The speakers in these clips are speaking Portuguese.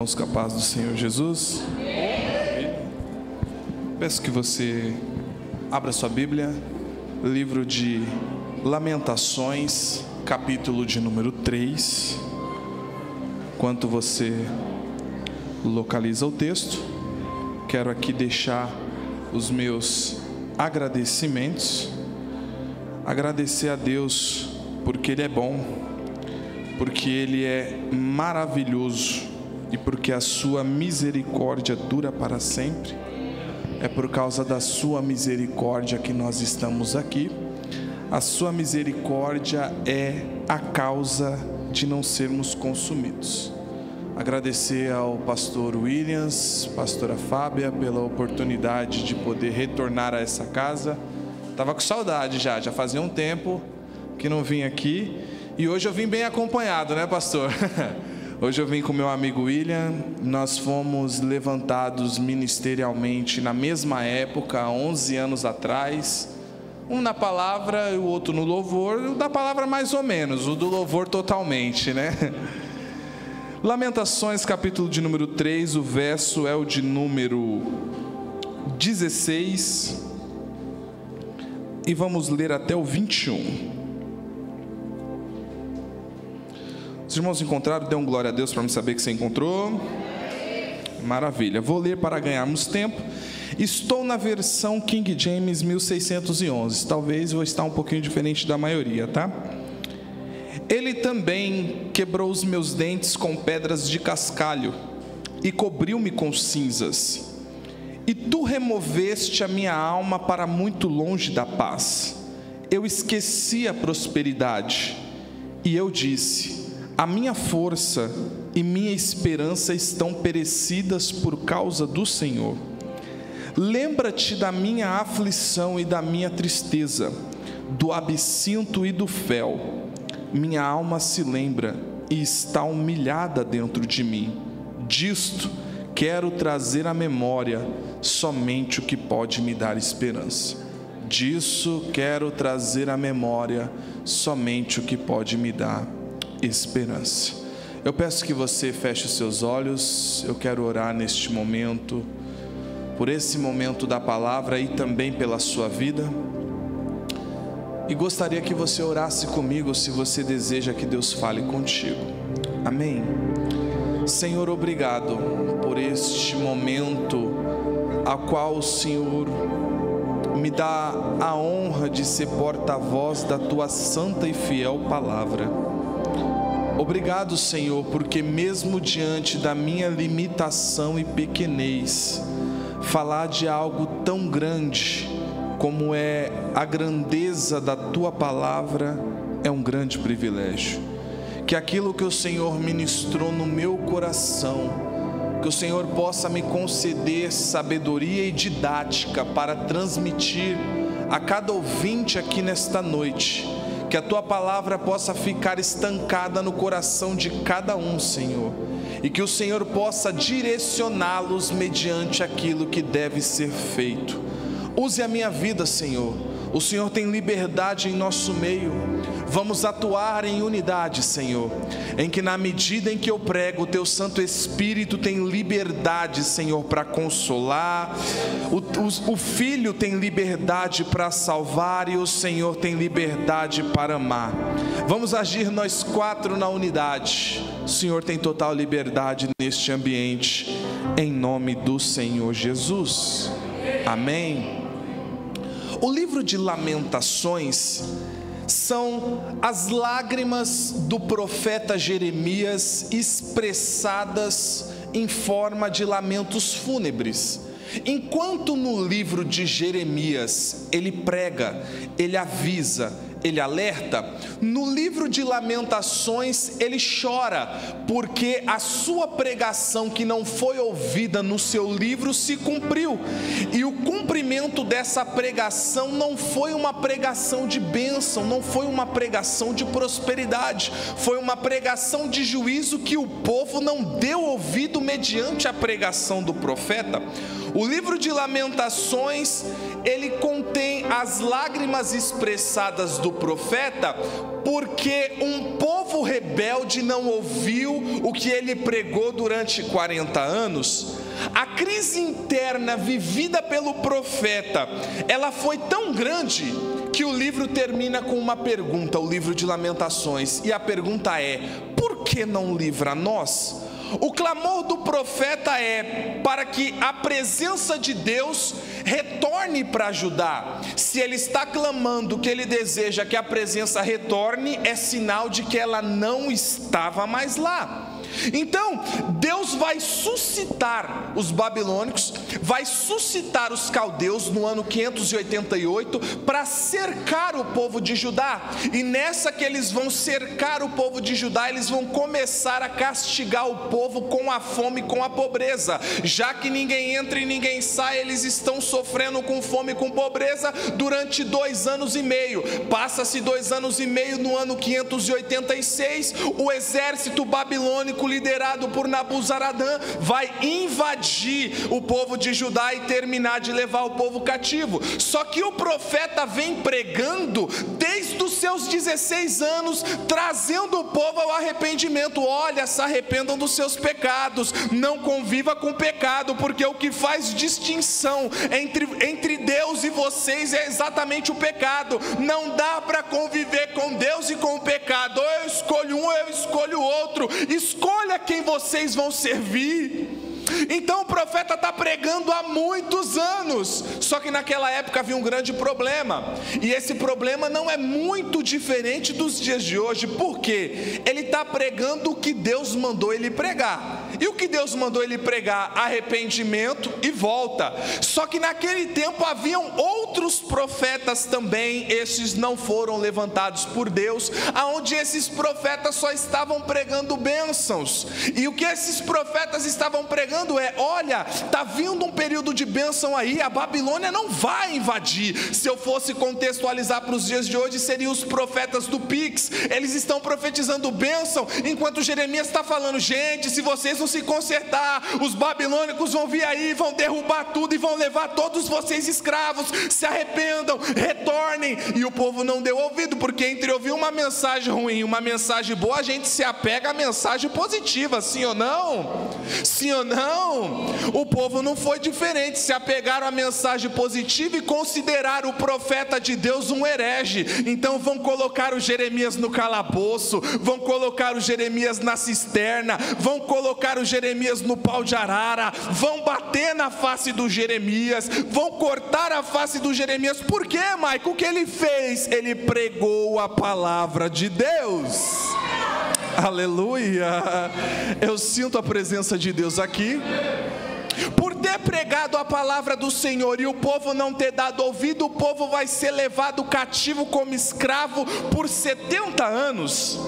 irmãos, com a paz do Senhor Jesus. Peço que você abra sua Bíblia, livro de Lamentações, capítulo de número 3. Enquanto você localiza o texto, quero aqui deixar os meus agradecimentos. Agradecer a Deus porque Ele é bom, porque Ele é maravilhoso e porque a sua misericórdia dura para sempre. É por causa da sua misericórdia que nós estamos aqui. A sua misericórdia é a causa de não sermos consumidos. Agradecer ao pastor Williams, pastora Fábia, pela oportunidade de poder retornar a essa casa. Estava com saudade já fazia um tempo que não vim aqui. E hoje eu vim bem acompanhado, né, pastor? Hoje eu vim com meu amigo William. Nós fomos levantados ministerialmente na mesma época, há 11 anos atrás. Um na palavra e o outro no louvor. O da palavra mais ou menos, o do louvor totalmente, né? Lamentações, capítulo de número 3, o verso é o de número 16. E vamos ler até o 21. Os irmãos encontraram? Dê um glória a Deus para me saber que você encontrou. Maravilha. Vou ler para ganharmos tempo. Estou na versão King James 1611. Talvez vou estar um pouquinho diferente da maioria, tá? Ele também quebrou os meus dentes com pedras de cascalho e cobriu-me com cinzas. E tu removeste a minha alma para muito longe da paz. Eu esqueci a prosperidade. E eu disse: a minha força e minha esperança estão perecidas por causa do Senhor. Lembra-te da minha aflição e da minha tristeza, do absinto e do fel. Minha alma se lembra e está humilhada dentro de mim. Disto quero trazer à memória somente o que pode me dar esperança. Disso quero trazer à memória somente o que pode me dar esperança. Eu peço que você feche os seus olhos. Eu quero orar neste momento, por esse momento da palavra e também pela sua vida. E gostaria que você orasse comigo, se você deseja que Deus fale contigo. Amém. Senhor, obrigado por este momento a qual o Senhor me dá a honra de ser porta-voz da tua santa e fiel palavra. Obrigado, Senhor, porque mesmo diante da minha limitação e pequenez, falar de algo tão grande como é a grandeza da tua palavra é um grande privilégio. Que aquilo que o Senhor ministrou no meu coração, que o Senhor possa me conceder sabedoria e didática para transmitir a cada ouvinte aqui nesta noite. Que a tua palavra possa ficar estancada no coração de cada um, Senhor, e que o Senhor possa direcioná-los mediante aquilo que deve ser feito. Use a minha vida, Senhor. O Senhor tem liberdade em nosso meio. Vamos atuar em unidade, Senhor, em que na medida em que eu prego, o teu Santo Espírito tem liberdade, Senhor, para consolar. O Filho tem liberdade para salvar e o Senhor tem liberdade para amar. Vamos agir nós quatro na unidade. O Senhor tem total liberdade neste ambiente, em nome do Senhor Jesus. Amém. O livro de Lamentações são as lágrimas do profeta Jeremias expressadas em forma de lamentos fúnebres. Enquanto no livro de Jeremias ele prega, ele avisa, ele alerta, no livro de Lamentações ele chora, porque a sua pregação que não foi ouvida no seu livro se cumpriu, e o cumprimento dessa pregação não foi uma pregação de bênção, não foi uma pregação de prosperidade, foi uma pregação de juízo que o povo não deu ouvido mediante a pregação do profeta. O livro de Lamentações, ele contém as lágrimas expressadas do profeta, porque um povo rebelde não ouviu o que ele pregou durante 40 anos. A crise interna vivida pelo profeta, ela foi tão grande que o livro termina com uma pergunta, o livro de Lamentações, e a pergunta é: por que não livra nós? O clamor do profeta é para que a presença de Deus retorne para Judá. Se ele está clamando que ele deseja que a presença retorne, é sinal de que ela não estava mais lá. Então, Deus vai suscitar os babilônicos, vai suscitar os caldeus no ano 588 para cercar o povo de Judá. E nessa que eles vão cercar o povo de Judá, eles vão começar a castigar o povo com a fome e com a pobreza. Já que ninguém entra e ninguém sai, eles estão sofrendo com fome e com pobreza durante 2 anos e meio. Passa-se 2 anos e meio, no ano 586, o exército babilônico liderado por Nabuzaradã vai invadir o povo de Judá e terminar de levar o povo cativo. Só que o profeta vem pregando desde os seus 16 anos, trazendo o povo ao arrependimento. Olha, se arrependam dos seus pecados, não conviva com o pecado, porque o que faz distinção entre Deus e vocês é exatamente o pecado. Não dá para conviver com Deus e com o pecado. Ou eu escolho um, ou eu escolho o outro. Escolha quem vocês vão servir. Então o profeta está pregando há muitos anos, só que naquela época havia um grande problema, e esse problema não é muito diferente dos dias de hoje. Por quê? Ele está pregando o que Deus mandou ele pregar, e o que Deus mandou ele pregar? Arrependimento e volta. Só que naquele tempo haviam outros profetas também, esses não foram levantados por Deus, aonde esses profetas só estavam pregando bênçãos, e o que esses profetas estavam pregando é: olha, está vindo um período de bênção aí, a Babilônia não vai invadir. Se eu fosse contextualizar para os dias de hoje, seriam os profetas do Pix. Eles estão profetizando bênção, enquanto Jeremias está falando: gente, se vocês não se consertar, os babilônicos vão vir aí, vão derrubar tudo e vão levar todos vocês escravos. Se arrependam, retornem. E o povo não deu ouvido, porque entre ouvir uma mensagem ruim e uma mensagem boa, a gente se apega à mensagem positiva, sim ou não? Sim ou não? O povo não foi diferente, se apegaram à mensagem positiva e consideraram o profeta de Deus um herege. Então vão colocar o Jeremias no calabouço, vão colocar o Jeremias na cisterna, vão colocar o Jeremias no pau de arara, vão bater na face do Jeremias, vão cortar a face do Jeremias. Por quê, Maico? O que ele fez? Ele pregou a palavra de Deus. Aleluia! Eu sinto a presença de Deus aqui. Por ter pregado a palavra do Senhor e o povo não ter dado ouvido, o povo vai ser levado cativo como escravo por 70 anos.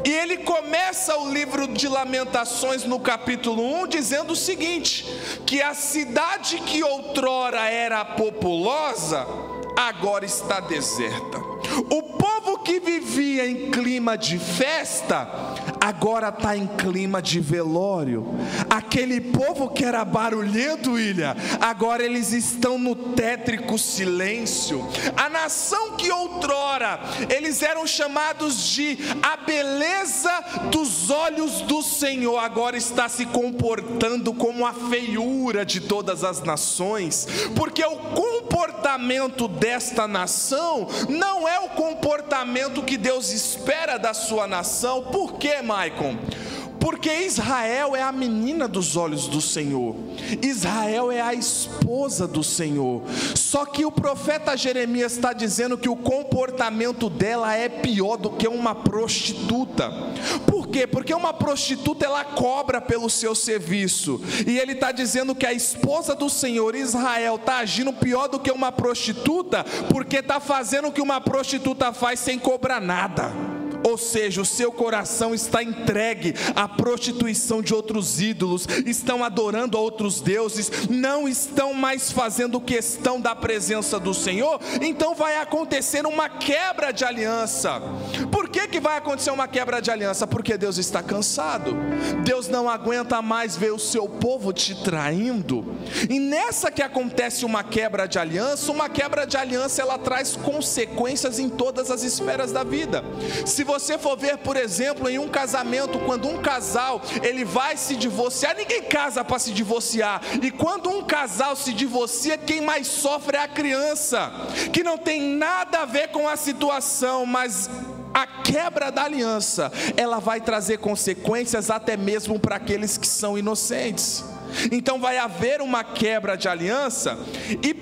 E ele começa o livro de Lamentações no capítulo 1 dizendo o seguinte: que a cidade que outrora era populosa, agora está deserta. O povo que vivia em clima de festa, agora está em clima de velório. Aquele povo que era barulhento, Ilha, agora eles estão no tétrico silêncio. A nação que outrora eles eram chamados de a beleza dos olhos do Senhor, agora está se comportando como a feiura de todas as nações, porque o comportamento desta nação não é o comportamento que Deus espera da sua nação. Por quê, Maicon? Porque Israel é a menina dos olhos do Senhor, Israel é a esposa do Senhor. Só que o profeta Jeremias está dizendo que o comportamento dela é pior do que uma prostituta. Por quê? Porque uma prostituta, ela cobra pelo seu serviço, e ele está dizendo que a esposa do Senhor, Israel, está agindo pior do que uma prostituta, porque está fazendo o que uma prostituta faz sem cobrar nada. ou seja, o seu coração está entregue à prostituição de outros ídolos, estão adorando a outros deuses, não estão mais fazendo questão da presença do Senhor, então vai acontecer uma quebra de aliança. Por que vai acontecer uma quebra de aliança? Porque Deus está cansado, Deus não aguenta mais ver o seu povo te traindo, e nessa que acontece uma quebra de aliança ela traz consequências em todas as esferas da vida. Se você for ver, por exemplo, em um casamento, quando um casal ele vai se divorciar, ninguém casa para se divorciar, e quando um casal se divorcia, quem mais sofre é a criança, que não tem nada a ver com a situação, mas a quebra da aliança, ela vai trazer consequências até mesmo para aqueles que são inocentes. Então vai haver uma quebra de aliança, e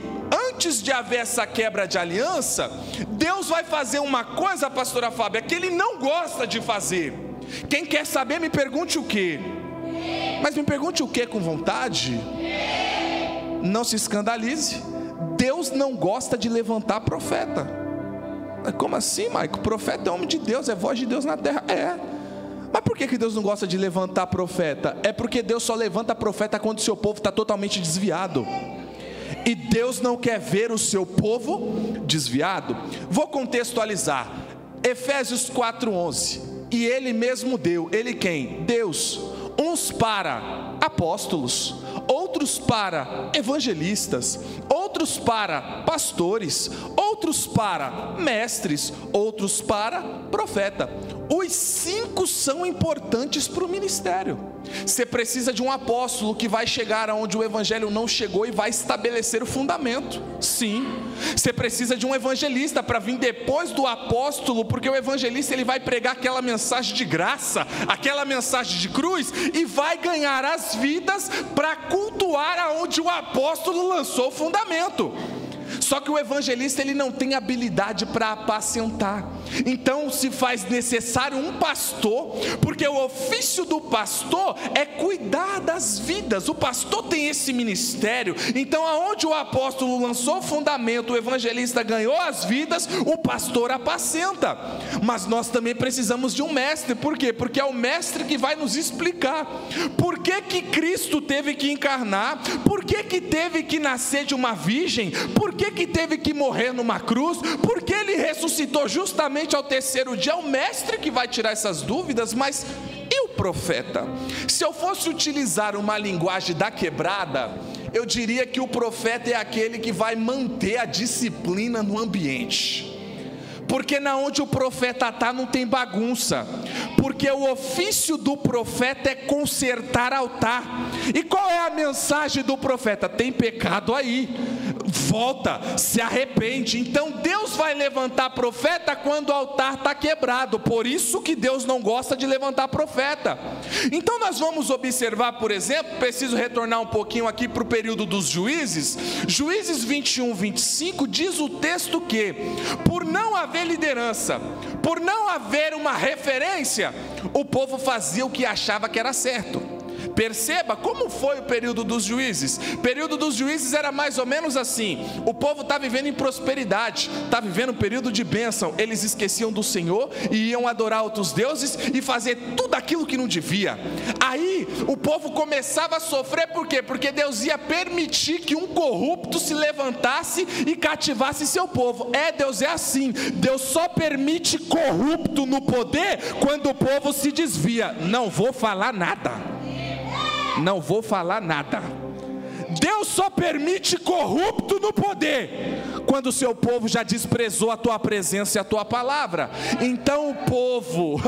antes de haver essa quebra de aliança, Deus vai fazer uma coisa, pastora Fábia, que Ele não gosta de fazer. Quem quer saber, me pergunte o quê? Mas me pergunte o quê com vontade? Não se escandalize, Deus não gosta de levantar profeta. Como assim, Maico? Profeta é homem de Deus, é voz de Deus na terra. Mas por que Deus não gosta de levantar profeta? É porque Deus só levanta profeta quando o seu povo está totalmente desviado, e Deus não quer ver o seu povo desviado. Vou contextualizar, Efésios 4:11, e Ele mesmo deu, Ele quem? Deus, uns para apóstolos, outros para evangelistas, outros para pastores, outros para mestres, outros para profeta. Os 5 são importantes para o ministério. Você precisa de um apóstolo que vai chegar aonde o evangelho não chegou e vai estabelecer o fundamento. Sim. Você precisa de um evangelista para vir depois do apóstolo, porque o evangelista ele vai pregar aquela mensagem de graça, aquela mensagem de cruz, e vai ganhar as vidas para cultuar aonde o apóstolo lançou o fundamento. Só que o evangelista ele não tem habilidade para apacentar, então se faz necessário um pastor, porque o ofício do pastor é cuidar das vidas. O pastor tem esse ministério, então aonde o apóstolo lançou o fundamento, o evangelista ganhou as vidas, o pastor apacenta. Mas nós também precisamos de um mestre. Por quê? Porque é o mestre que vai nos explicar por que Cristo teve que encarnar, por que teve que nascer de uma virgem, por que teve que morrer numa cruz, porque Ele ressuscitou justamente ao 3º dia. É o mestre que vai tirar essas dúvidas. Mas e o profeta? Se eu fosse utilizar uma linguagem da quebrada, eu diria que o profeta é aquele que vai manter a disciplina no ambiente, porque na onde o profeta está não tem bagunça, porque o ofício do profeta é consertar altar. E qual é a mensagem do profeta? Tem pecado aí, volta, se arrepende. Então Deus vai levantar profeta quando o altar está quebrado. Por isso que Deus não gosta de levantar profeta. Então nós vamos observar, por exemplo, preciso retornar um pouquinho aqui para o período dos juízes. Juízes 21, 25, diz o texto que, por não haver liderança, por não haver uma referência, o povo fazia o que achava que era certo. Perceba como foi o período dos juízes. O período dos juízes era mais ou menos assim: o povo está vivendo em prosperidade, está vivendo um período de bênção. Eles esqueciam do Senhor e iam adorar outros deuses e fazer tudo aquilo que não devia. Aí o povo começava a sofrer. Por quê? Porque Deus ia permitir que um corrupto se levantasse e cativasse seu povo. Deus é assim, Deus só permite corrupto no poder quando o povo se desvia. Não vou falar nada. Não vou falar nada. Deus só permite corrupto no poder quando o seu povo já desprezou a tua presença e a tua palavra. Então o povo,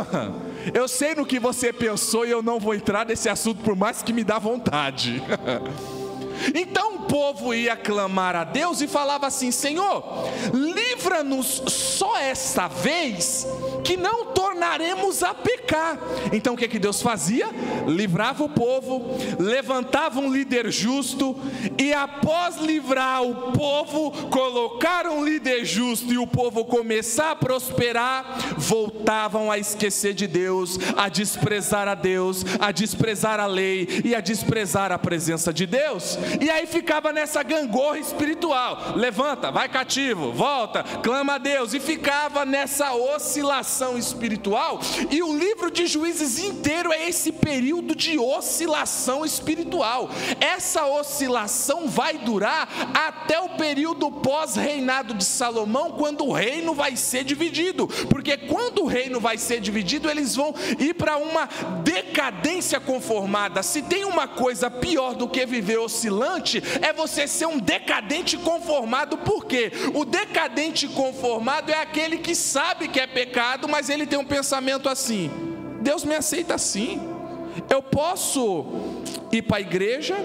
eu sei no que você pensou e eu não vou entrar nesse assunto por mais que me dá vontade. Então o povo ia clamar a Deus e falava assim: Senhor, livra-nos só esta vez, que não tornaremos a pecar. Então o que Deus fazia? Livrava o povo, levantava um líder justo, e após livrar o povo, colocar um líder justo e o povo começar a prosperar, voltavam a esquecer de Deus, a desprezar a Deus, a desprezar a lei e a desprezar a presença de Deus. E aí ficava nessa gangorra espiritual: levanta, vai cativo, volta, clama a Deus, e ficava nessa oscilação espiritual. espiritual, e o livro de Juízes inteiro é esse período de oscilação espiritual. Essa oscilação vai durar até o período pós-reinado de Salomão, quando o reino vai ser dividido, porque quando o reino vai ser dividido, eles vão ir para uma decadência conformada. Se tem uma coisa pior do que viver oscilante, é você ser um decadente conformado. Por quê? O decadente conformado é aquele que sabe que é pecado, mas ele tem um pensamento assim: Deus me aceita assim, eu posso ir para a igreja,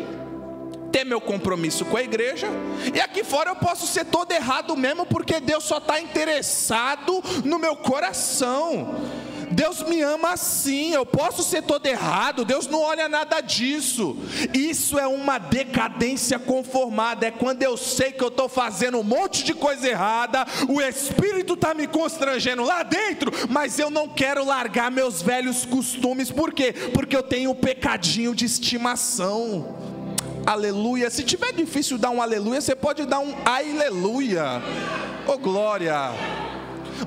ter meu compromisso com a igreja, e aqui fora eu posso ser todo errado mesmo, porque Deus só está interessado no meu coração. Deus me ama assim, eu posso ser todo errado, Deus não olha nada disso. Isso é uma decadência conformada, é quando eu sei que eu estou fazendo um monte de coisa errada, o Espírito está me constrangendo lá dentro, mas eu não quero largar meus velhos costumes. Por quê? Porque eu tenho um pecadinho de estimação. Aleluia. Se tiver difícil dar um aleluia, você pode dar um aleluia. Oh glória.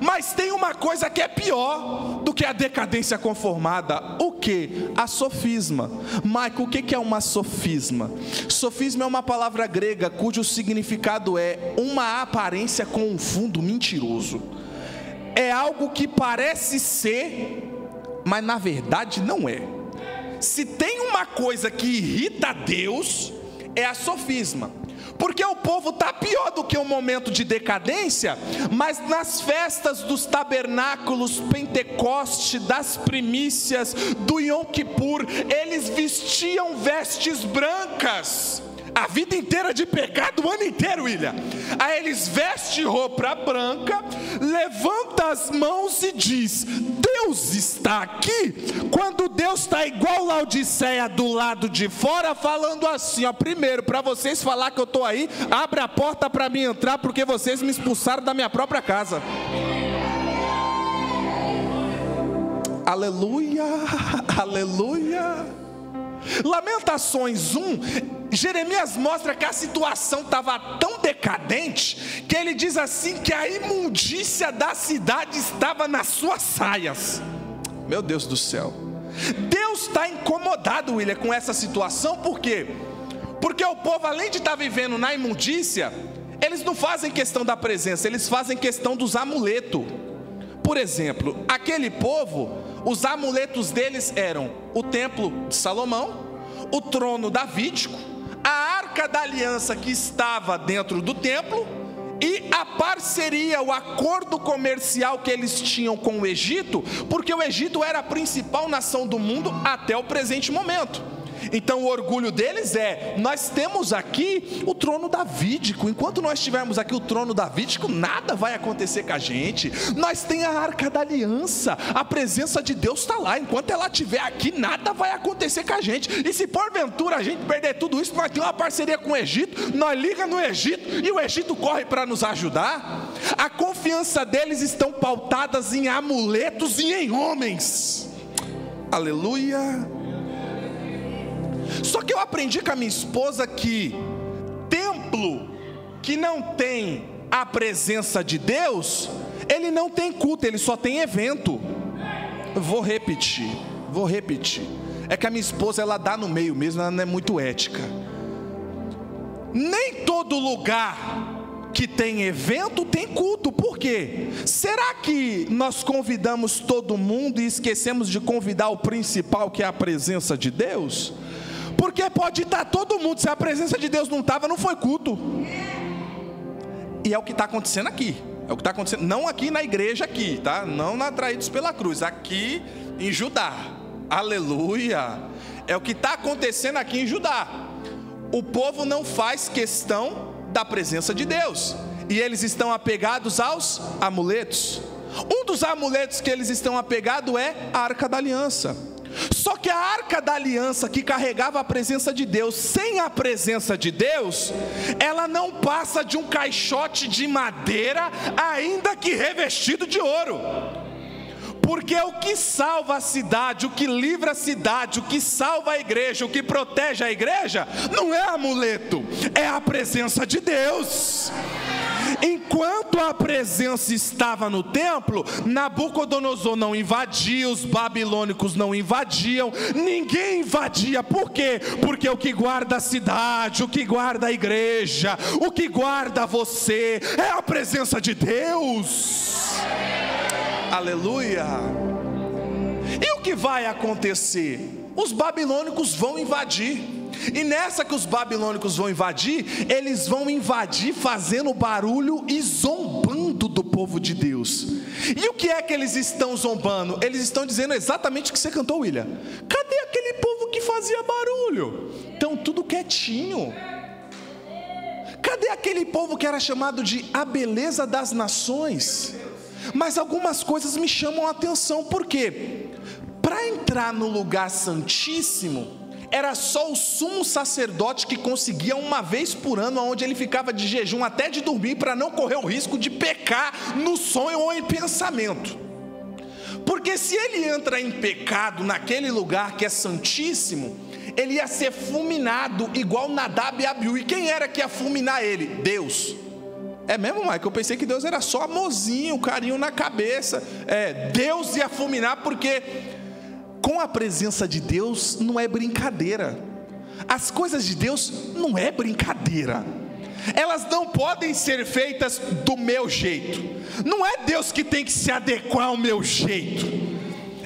Mas tem uma coisa que é pior do que a decadência conformada. O que? A sofisma. Michael, o que é uma sofisma? Sofisma é uma palavra grega cujo significado é uma aparência com um fundo mentiroso. É algo que parece ser, mas na verdade não é. Se tem uma coisa que irrita Deus, é a sofisma. Porque o povo está pior do que um momento de decadência, mas nas festas dos tabernáculos, Pentecoste, das primícias, do Yom Kippur, eles vestiam vestes brancas. A vida inteira de pecado, o ano inteiro, William. Aí eles vestem roupa branca, levanta as mãos e diz: Deus está aqui. Quando Deus está igual Laodiceia do lado de fora, falando assim, ó: primeiro, para vocês falar que eu estou aí, abre a porta para mim entrar, porque vocês me expulsaram da minha própria casa. Aleluia, aleluia. Lamentações 1, Jeremias mostra que a situação estava tão decadente, que ele diz assim, que a imundícia da cidade estava nas suas saias. Meu Deus do céu. Deus está incomodado, William, com essa situação. Por quê? Porque o povo, além de estar vivendo na imundícia, eles não fazem questão da presença, eles fazem questão dos amuletos. Por exemplo, aquele povo, os amuletos deles eram o templo de Salomão, o trono davídico, a arca da aliança que estava dentro do templo, e a parceria, o acordo comercial que eles tinham com o Egito, porque o Egito era a principal nação do mundo até o presente momento. Então o orgulho deles é: nós temos aqui o trono davídico, enquanto nós tivermos aqui o trono davídico, nada vai acontecer com a gente. Nós temos a arca da aliança, a presença de Deus está lá, enquanto ela estiver aqui, nada vai acontecer com a gente. E se porventura a gente perder tudo isso, nós temos uma parceria com o Egito, nós liga no Egito e o Egito corre para nos ajudar. A confiança deles estão pautadas em amuletos e em homens. Aleluia. Só que eu aprendi com a minha esposa que templo que não tem a presença de Deus, ele não tem culto, ele só tem evento. Vou repetir. É que a minha esposa, ela dá no meio mesmo, ela não é muito ética. Nem todo lugar que tem evento tem culto. Por quê? Será que nós convidamos todo mundo e esquecemos de convidar o principal, que é a presença de Deus? Porque pode estar todo mundo, se a presença de Deus não estava, não foi culto. E é o que está acontecendo aqui. É o que está acontecendo, não aqui na igreja aqui, tá? Não na Atraídos pela Cruz, aqui em Judá. Aleluia. É o que está acontecendo aqui em Judá. O povo não faz questão da presença de Deus, e eles estão apegados aos amuletos. Um dos amuletos que eles estão apegados é a Arca da Aliança. Só que a Arca da Aliança, que carregava a presença de Deus, sem a presença de Deus, ela não passa de um caixote de madeira, ainda que revestido de ouro. Porque o que salva a cidade, o que livra a cidade, o que salva a igreja, o que protege a igreja, não é amuleto, é a presença de Deus. Enquanto a presença estava no templo, Nabucodonosor não invadia, os babilônicos não invadiam, ninguém invadia. Por quê? Porque o que guarda a cidade, o que guarda a igreja, o que guarda você é a presença de Deus. Aleluia. E o que vai acontecer? Os babilônicos vão invadir. E nessa que os babilônicos vão invadir, eles vão invadir fazendo barulho e zombando do povo de Deus. E o que é que eles estão zombando? Eles estão dizendo exatamente o que você cantou, William. Cadê aquele povo que fazia barulho? Estão tudo quietinho. Cadê aquele povo que era chamado de a beleza das nações? Mas algumas coisas me chamam a atenção. Por quê? Para entrar no lugar santíssimo, era só o sumo sacerdote que conseguia uma vez por ano, onde ele ficava de jejum até de dormir, para não correr o risco de pecar no sonho ou em pensamento. Porque se ele entra em pecado naquele lugar que é santíssimo, ele ia ser fulminado igual Nadab e Abiú. E quem era que ia fulminar ele? Deus. É mesmo, Mike? Eu pensei que Deus era só amorzinho, carinho na cabeça. Deus ia fulminar, porque com a presença de Deus não é brincadeira. As coisas de Deus não é brincadeira. Elas não podem ser feitas do meu jeito. Não é Deus que tem que se adequar ao meu jeito.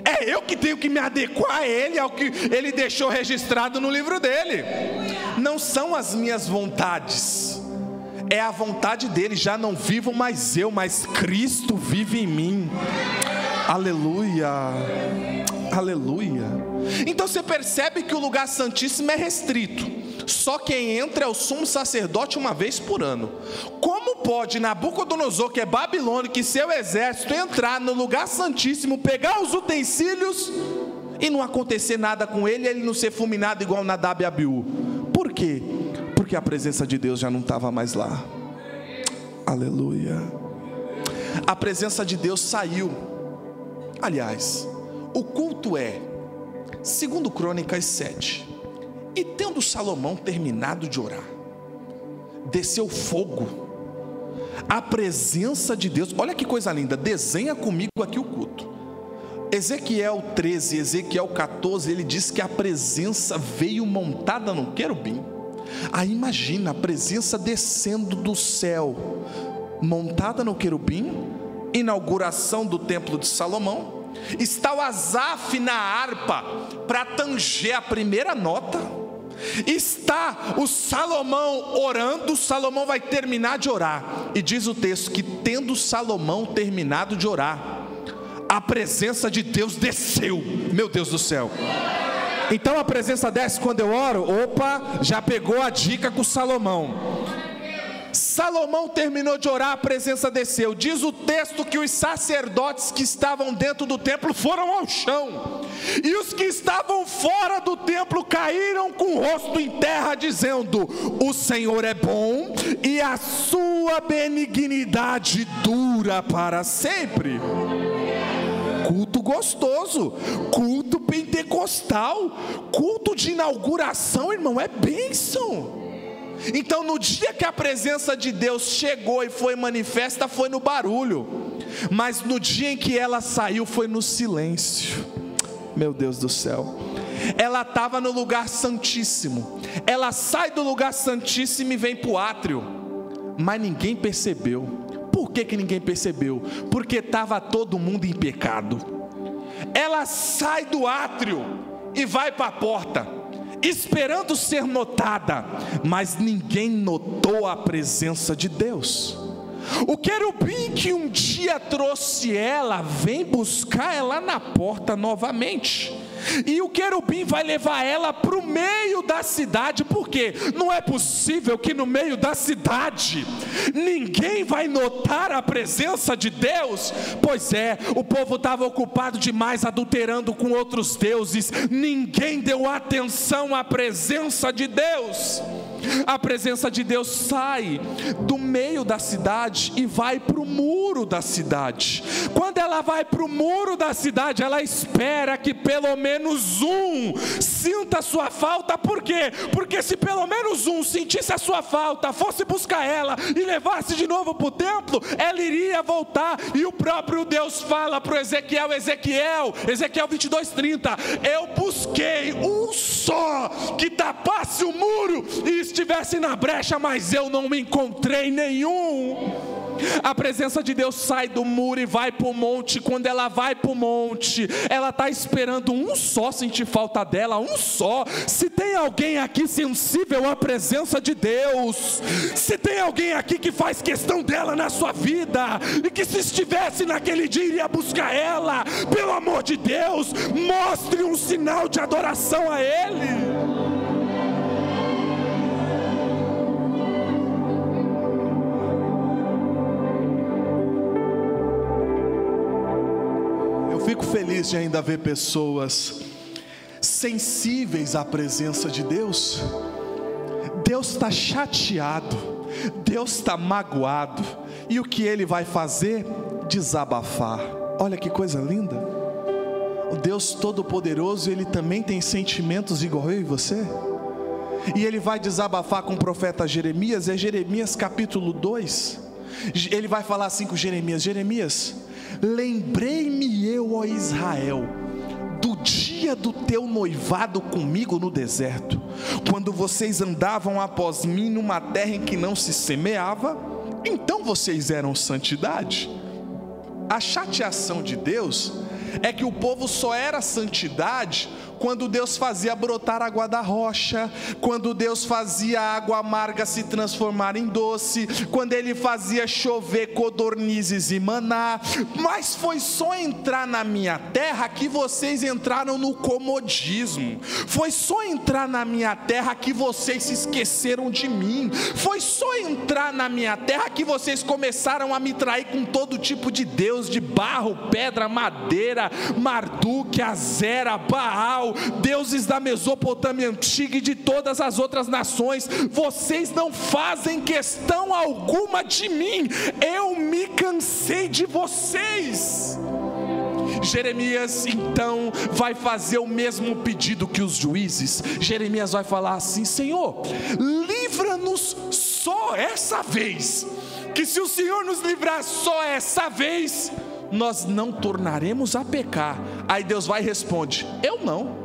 É eu que tenho que me adequar a Ele, ao que Ele deixou registrado no livro dele. Não são as minhas vontades, é a vontade dele. Já não vivo mais eu, mas Cristo vive em mim. Aleluia. Aleluia. Então você percebe que o lugar santíssimo é restrito. Só quem entra é o sumo sacerdote uma vez por ano. Como pode Nabucodonosor, que é babilônico, e seu exército entrar no lugar santíssimo, pegar os utensílios e não acontecer nada com ele, e ele não ser fulminado igual Nadab e Abiú? Por quê? Porque a presença de Deus já não estava mais lá. Aleluia. A presença de Deus saiu. Aliás, o culto é, segundo Crônicas 7, e tendo Salomão terminado de orar, desceu fogo, a presença de Deus. Olha que coisa linda, desenha comigo aqui o culto. Ezequiel 13, Ezequiel 14, ele diz que a presença veio montada num querubim. Aí imagina a presença descendo do céu, montada no querubim. Inauguração do templo de Salomão. Está o Asaf na harpa para tanger a primeira nota. Está o Salomão orando. Salomão vai terminar de orar, e diz o texto que tendo Salomão terminado de orar, a presença de Deus desceu. Meu Deus do céu. Então a presença desce quando eu oro. Opa, já pegou a dica com Salomão. Salomão terminou de orar, a presença desceu. Diz o texto que os sacerdotes que estavam dentro do templo foram ao chão, e os que estavam fora do templo caíram com o rosto em terra, dizendo: o Senhor é bom e a sua benignidade dura para sempre. Culto gostoso, culto pentecostal, culto de inauguração, irmão, é bênção. Então no dia que a presença de Deus chegou e foi manifesta, foi no barulho. Mas no dia em que ela saiu, foi no silêncio. Meu Deus do céu. Ela estava no lugar santíssimo. Ela sai do lugar santíssimo e vem para o átrio. Mas ninguém percebeu. Por que ninguém percebeu? Porque estava todo mundo em pecado. Ela sai do átrio e vai para a porta, esperando ser notada, mas ninguém notou a presença de Deus. O querubim que um dia trouxe ela, vem buscar ela na porta novamente. E o querubim vai levar ela para o meio da cidade. Porque não é possível que no meio da cidade ninguém vai notar a presença de Deus. Pois é, o povo estava ocupado demais adulterando com outros deuses. Ninguém deu atenção à presença de Deus. A presença de Deus sai do meio da cidade e vai para o muro da cidade. Quando ela vai para o muro da cidade, ela espera que pelo menos menos um sinta a sua falta. Por quê? Porque se pelo menos um sentisse a sua falta, fosse buscar ela e levasse de novo para o templo, ela iria voltar. E o próprio Deus fala para o Ezequiel 22:30, eu busquei um só que tapasse o muro e estivesse na brecha, mas eu não me encontrei nenhum. A presença de Deus sai do muro e vai para o monte. Quando ela vai para o monte, ela está esperando um só sentir falta dela, um só. Se tem alguém aqui sensível à presença de Deus, se tem alguém aqui que faz questão dela na sua vida, e que se estivesse naquele dia iria buscar ela, pelo amor de Deus, mostre um sinal de adoração a Ele. Fico feliz de ainda ver pessoas sensíveis à presença de Deus. Deus está chateado, Deus está magoado, e o que Ele vai fazer? Desabafar. Olha que coisa linda. O Deus Todo-Poderoso, Ele também tem sentimentos igual eu e você. E Ele vai desabafar com o profeta Jeremias. É Jeremias capítulo 2. Ele vai falar assim com Jeremias: Jeremias, lembrei-me eu, ó Israel, do dia do teu noivado comigo no deserto, quando vocês andavam após mim numa terra em que não se semeava, então vocês eram santidade. A chateação de Deus é que o povo só era santidade quando Deus fazia brotar água da rocha, quando Deus fazia a água amarga se transformar em doce, quando Ele fazia chover codornizes e maná. Mas foi só entrar na minha terra que vocês entraram no comodismo. Foi só entrar na minha terra que vocês se esqueceram de mim. Foi só entrar na minha terra que vocês começaram a me trair com todo tipo de deus, de barro, pedra, madeira, Marduk, Azera, Baal, deuses da Mesopotâmia antiga e de todas as outras nações. Vocês não fazem questão alguma de mim. Eu me cansei de vocês. Jeremias então vai fazer o mesmo pedido que os juízes. Jeremias vai falar assim: Senhor, livra-nos só essa vez, que se o Senhor nos livrar só essa vez, nós não tornaremos a pecar. Aí Deus vai e responde: eu não.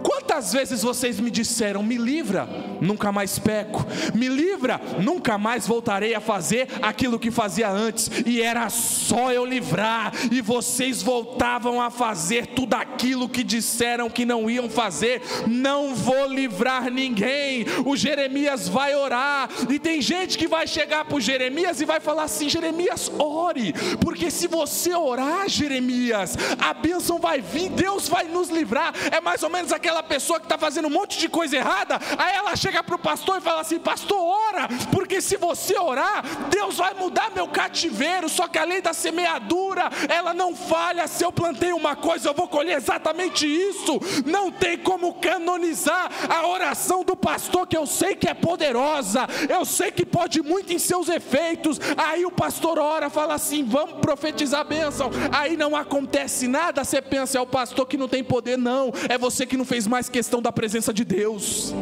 Quantas vezes vocês me disseram, me livra, nunca mais peco, me livra, nunca mais voltarei a fazer aquilo que fazia antes. E era só eu livrar, e vocês voltavam a fazer tudo aquilo que disseram que não iam fazer. Não vou livrar ninguém. O Jeremias vai orar, e tem gente que vai chegar para o Jeremias e vai falar assim: Jeremias, ore, porque se você orar, Jeremias, a bênção vai vir, Deus vai nos livrar. É mais ou menos aquela pessoa que está fazendo um monte de coisa errada, aí ela chega para o pastor e fala assim: pastor, ora, porque se você orar, Deus vai mudar meu cativeiro. Só que a lei da semeadura, ela não falha. Se eu plantei uma coisa, eu vou colher exatamente isso. Não tem como canonizar a oração do pastor, que eu sei que é poderosa, eu sei que pode muito em seus efeitos. Aí o pastor ora, fala assim: vamos profetizar a bênção. Aí não acontece nada. Você pensa, é o pastor que não tem poder. Não, é você que não fez mais questão da presença de Deus.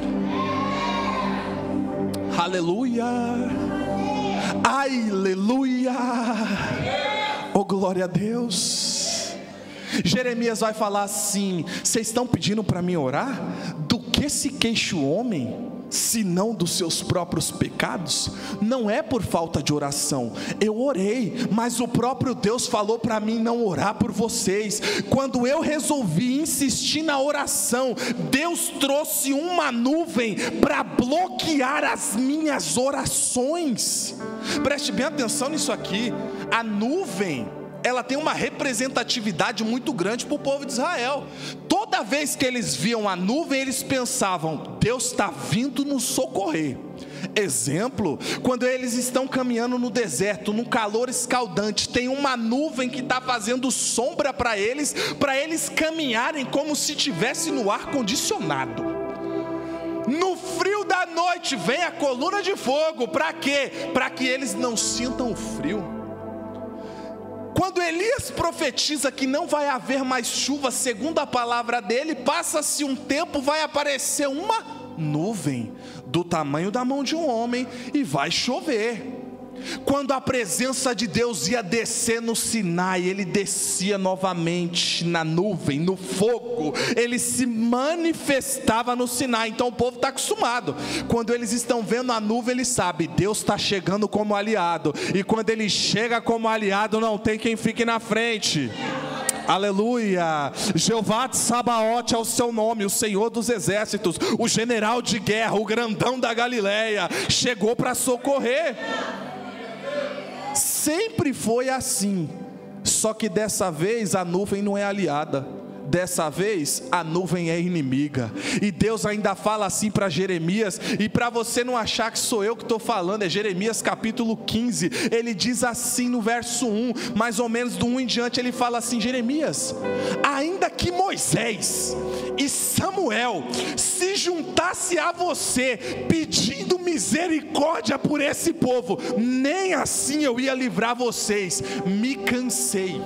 Aleluia, aleluia, oh glória a Deus. Jeremias vai falar assim: vocês estão pedindo para mim orar? Do que se queixa o homem, senão dos seus próprios pecados? Não é por falta de oração. Eu orei, mas o próprio Deus falou para mim não orar por vocês. Quando eu resolvi insistir na oração, Deus trouxe uma nuvem para bloquear as minhas orações. Preste bem atenção nisso aqui. A nuvem, ela tem uma representatividade muito grande para o povo de Israel. Toda vez que eles viam a nuvem, eles pensavam: Deus está vindo nos socorrer. Exemplo, quando eles estão caminhando no deserto, num calor escaldante, tem uma nuvem que está fazendo sombra para eles caminharem como se estivesse no ar condicionado. No frio da noite vem a coluna de fogo. Para quê? Para que eles não sintam o frio. Quando Elias profetiza que não vai haver mais chuva, segundo a palavra dele, passa-se um tempo, vai aparecer uma nuvem do tamanho da mão de um homem e vai chover. Quando a presença de Deus ia descer no Sinai, ele descia novamente na nuvem, no fogo, ele se manifestava no Sinai. Então o povo está acostumado, quando eles estão vendo a nuvem, eles sabem, Deus está chegando como aliado, e quando ele chega como aliado, não tem quem fique na frente. Aleluia. Jeová de Sabaote é o seu nome, o Senhor dos exércitos, o general de guerra, o grandão da Galileia, chegou para socorrer. Sempre foi assim, só que dessa vez a nuvem não é aliada, dessa vez a nuvem é inimiga. E Deus ainda fala assim para Jeremias, e para você não achar que sou eu que estou falando, é Jeremias capítulo 15, ele diz assim no verso 1, mais ou menos do 1 em diante, ele fala assim: Jeremias, ainda que Moisés e Samuel se juntasse a você pedindo misericórdia por esse povo, nem assim eu ia livrar vocês, me cansei.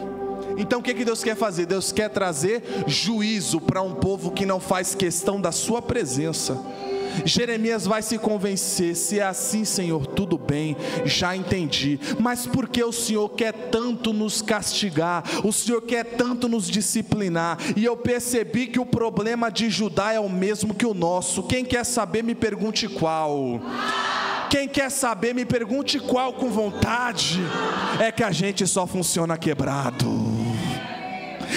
Então o que Deus quer fazer? Deus quer trazer juízo para um povo que não faz questão da sua presença. Jeremias vai se convencer: se é assim, Senhor, tudo bem, já entendi, mas por que o Senhor quer tanto nos castigar? O Senhor quer tanto nos disciplinar? E eu percebi que o problema de Judá é o mesmo que o nosso. Quem quer saber, me pergunte qual. Quem quer saber, me pergunte qual com vontade. É que a gente só funciona quebrado.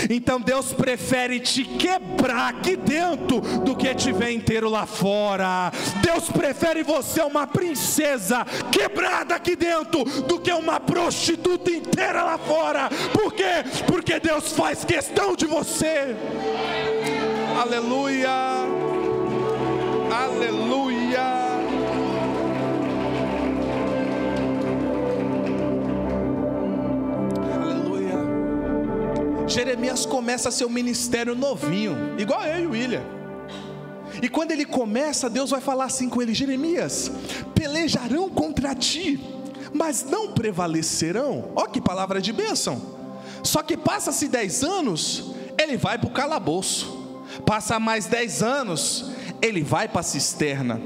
Então Deus prefere te quebrar aqui dentro do que te ver inteiro lá fora. Deus prefere você uma princesa quebrada aqui dentro do que uma prostituta inteira lá fora. Por quê? Porque Deus faz questão de você. Aleluia. Aleluia. Jeremias começa seu ministério novinho, igual eu e o William. E quando ele começa, Deus vai falar assim com ele: Jeremias, pelejarão contra ti, mas não prevalecerão. Ó que palavra de bênção. Só que passa-se 10 anos, ele vai para o calabouço. Passa mais 10 anos, ele vai para a cisterna.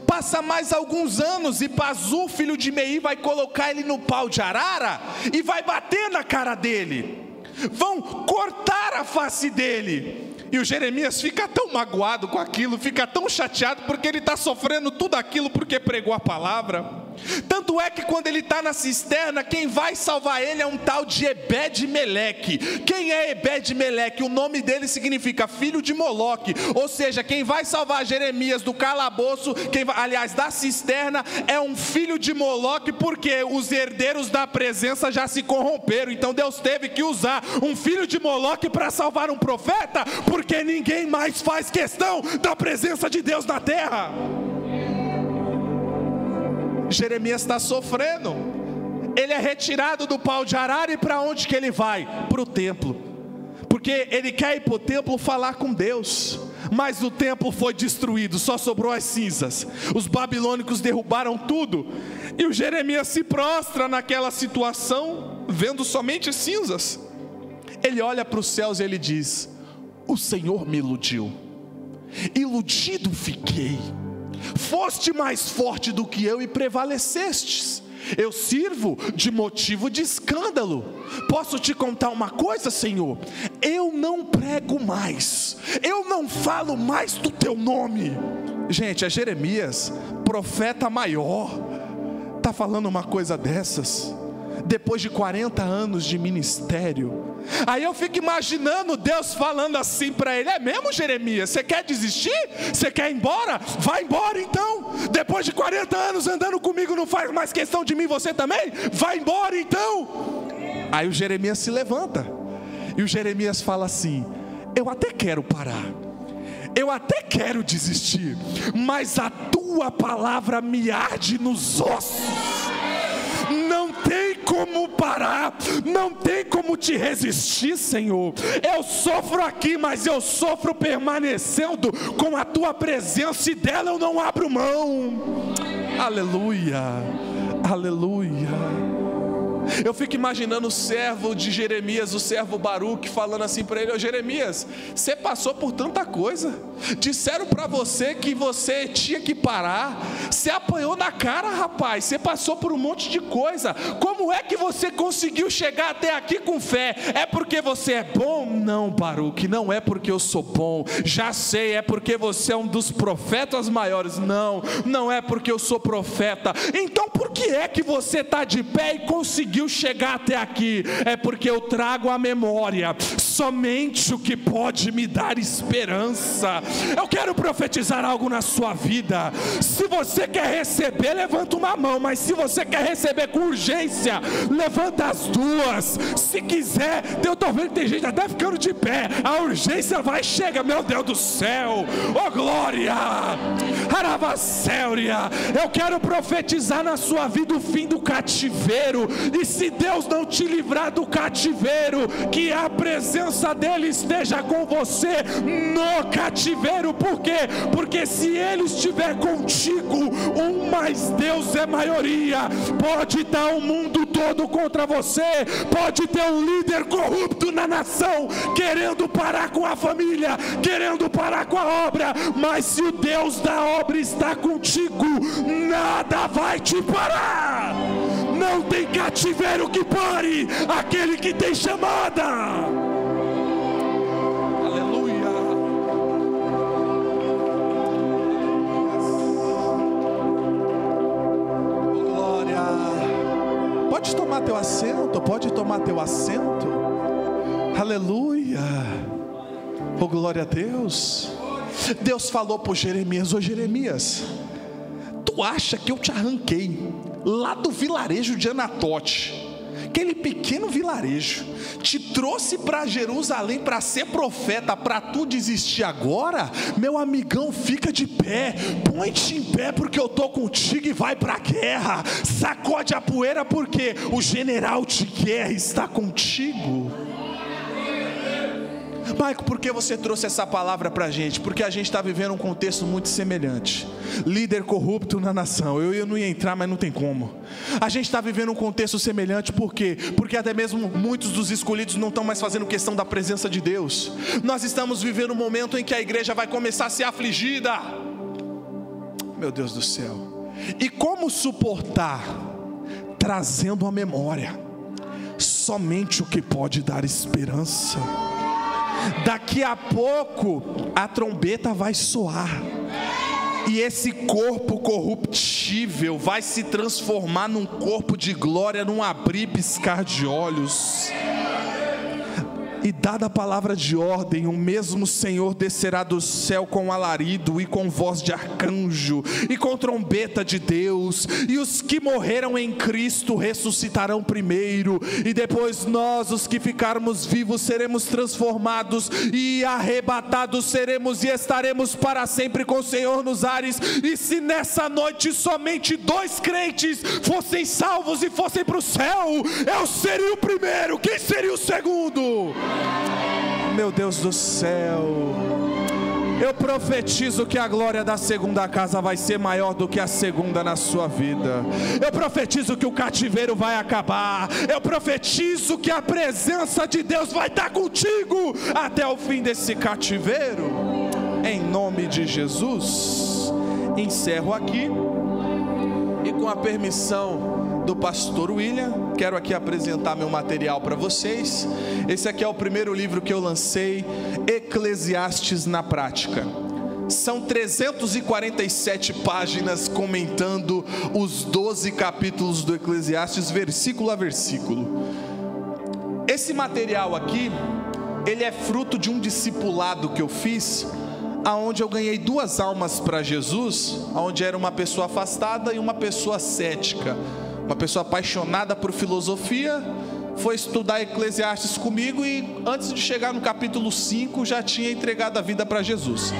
Passa mais alguns anos e Pazu, filho de Meir, vai colocar ele no pau de arara e vai bater na cara dele. Vão cortar a face dele. E o Jeremias fica tão magoado com aquilo, fica tão chateado, porque ele está sofrendo tudo aquilo porque pregou a palavra. Tanto é que quando ele está na cisterna, quem vai salvar ele é um tal de Ebed-Meleque. Quem é Ebed-Meleque? O nome dele significa filho de Moloque. Ou seja, quem vai salvar Jeremias do calabouço, aliás, da cisterna, é um filho de Moloque, porque os herdeiros da presença já se corromperam. Então Deus teve que usar um filho de Moloque para salvar um profeta, porque ninguém mais faz questão da presença de Deus na terra. Jeremias está sofrendo. Ele é retirado do pau de arara, e para onde que ele vai? Para o templo, porque ele quer ir para o templo falar com Deus. Mas o templo foi destruído, só sobrou as cinzas. Os babilônicos derrubaram tudo, e o Jeremias se prostra naquela situação, vendo somente cinzas. Ele olha para os céus e ele diz: o Senhor me iludiu, iludido fiquei. Foste mais forte do que eu e prevalecestes. Eu sirvo de motivo de escândalo. Posso te contar uma coisa, Senhor? Eu não prego mais, eu não falo mais do teu nome. Gente, é Jeremias, profeta maior, está falando uma coisa dessas, depois de 40 anos de ministério. Aí eu fico imaginando Deus falando assim para ele: é mesmo, Jeremias? Você quer desistir? Você quer ir embora? Vai embora então. Depois de 40 anos andando comigo, não faz mais questão de mim, você também? Vai embora então. Aí o Jeremias se levanta, e o Jeremias fala assim: eu até quero parar, eu até quero desistir, mas a tua palavra me arde nos ossos. Não tem como parar, não tem como te resistir, Senhor. Eu sofro aqui, mas eu sofro permanecendo com a tua presença, e dela eu não abro mão. Aleluia, aleluia. Eu fico imaginando o servo de Jeremias, o servo Baruque, falando assim para ele: ô Jeremias, você passou por tanta coisa, disseram para você que você tinha que parar, você apanhou na cara, rapaz, você passou por um monte de coisa, como é que você conseguiu chegar até aqui com fé? É porque você é bom? Não, Baruque, não é porque eu sou bom, já sei, é porque você é um dos profetas maiores. Não, não é porque eu sou profeta. Então por que é que você está de pé e conseguiu chegar até aqui? É porque eu trago à memória somente o que pode me dar esperança. Eu quero profetizar algo na sua vida. Se você quer receber, levanta uma mão, mas se você quer receber com urgência, levanta as duas. Se quiser, eu estou vendo que tem gente até ficando de pé, a urgência vai, chega, meu Deus do céu, oh glória, Aravacéuria. Eu quero profetizar na sua vida o fim do cativeiro, e se Deus não te livrar do cativeiro, que a presença dele esteja com você no cativeiro. Por quê? Porque se ele estiver contigo, um mais Deus é maioria. Pode estar o mundo todo contra você, pode ter um líder corrupto na nação, querendo parar com a família, querendo parar com a obra, mas se o Deus da obra está contigo, nada vai te parar. Não tem cativeiro que pare aquele que tem chamada. Aleluia. Glória. Pode tomar teu assento, pode tomar teu assento. Aleluia. Oh, glória a Deus. Deus falou para Jeremias: ô Jeremias, tu acha que eu te arranquei lá do vilarejo de Anatote, aquele pequeno vilarejo, te trouxe para Jerusalém para ser profeta, para tu desistir agora? Meu amigão, fica de pé, põe-te em pé, porque eu estou contigo, e vai para a guerra. Sacode a poeira, porque o general de guerra está contigo. Maico, por que você trouxe essa palavra para a gente? Porque a gente está vivendo um contexto muito semelhante. Líder corrupto na nação. Eu não ia entrar, mas não tem como. A gente está vivendo um contexto semelhante. Por quê? Porque até mesmo muitos dos escolhidos não estão mais fazendo questão da presença de Deus. Nós estamos vivendo um momento em que a igreja vai começar a ser afligida. Meu Deus do céu. E como suportar? Trazendo a memória somente o que pode dar esperança. Daqui a pouco a trombeta vai soar, e esse corpo corruptível vai se transformar num corpo de glória, num abrir e piscar de olhos. E dada a palavra de ordem, o mesmo Senhor descerá do céu com alarido e com voz de arcanjo e com trombeta de Deus, e os que morreram em Cristo ressuscitarão primeiro, e depois nós, os que ficarmos vivos, seremos transformados e arrebatados seremos, e estaremos para sempre com o Senhor nos ares. E se nessa noite somente 2 crentes fossem salvos e fossem para o céu, eu seria o primeiro. Quem seria o segundo? Meu Deus do céu, eu profetizo que a glória da segunda casa vai ser maior do que a segunda na sua vida. Eu profetizo que o cativeiro vai acabar. Eu profetizo que a presença de Deus vai estar contigo até o fim desse cativeiro, em nome de Jesus. Encerro aqui, e com a permissão do pastor William, quero aqui apresentar meu material para vocês. Esse aqui é o primeiro livro que eu lancei, Eclesiastes na Prática. São 347 páginas comentando os 12 capítulos do Eclesiastes, versículo a versículo. Esse material aqui, ele é fruto de um discipulado que eu fiz, aonde eu ganhei 2 almas para Jesus, onde era uma pessoa afastada e uma pessoa cética. Uma pessoa apaixonada por filosofia foi estudar Eclesiastes comigo, e antes de chegar no capítulo 5 já tinha entregado a vida para Jesus.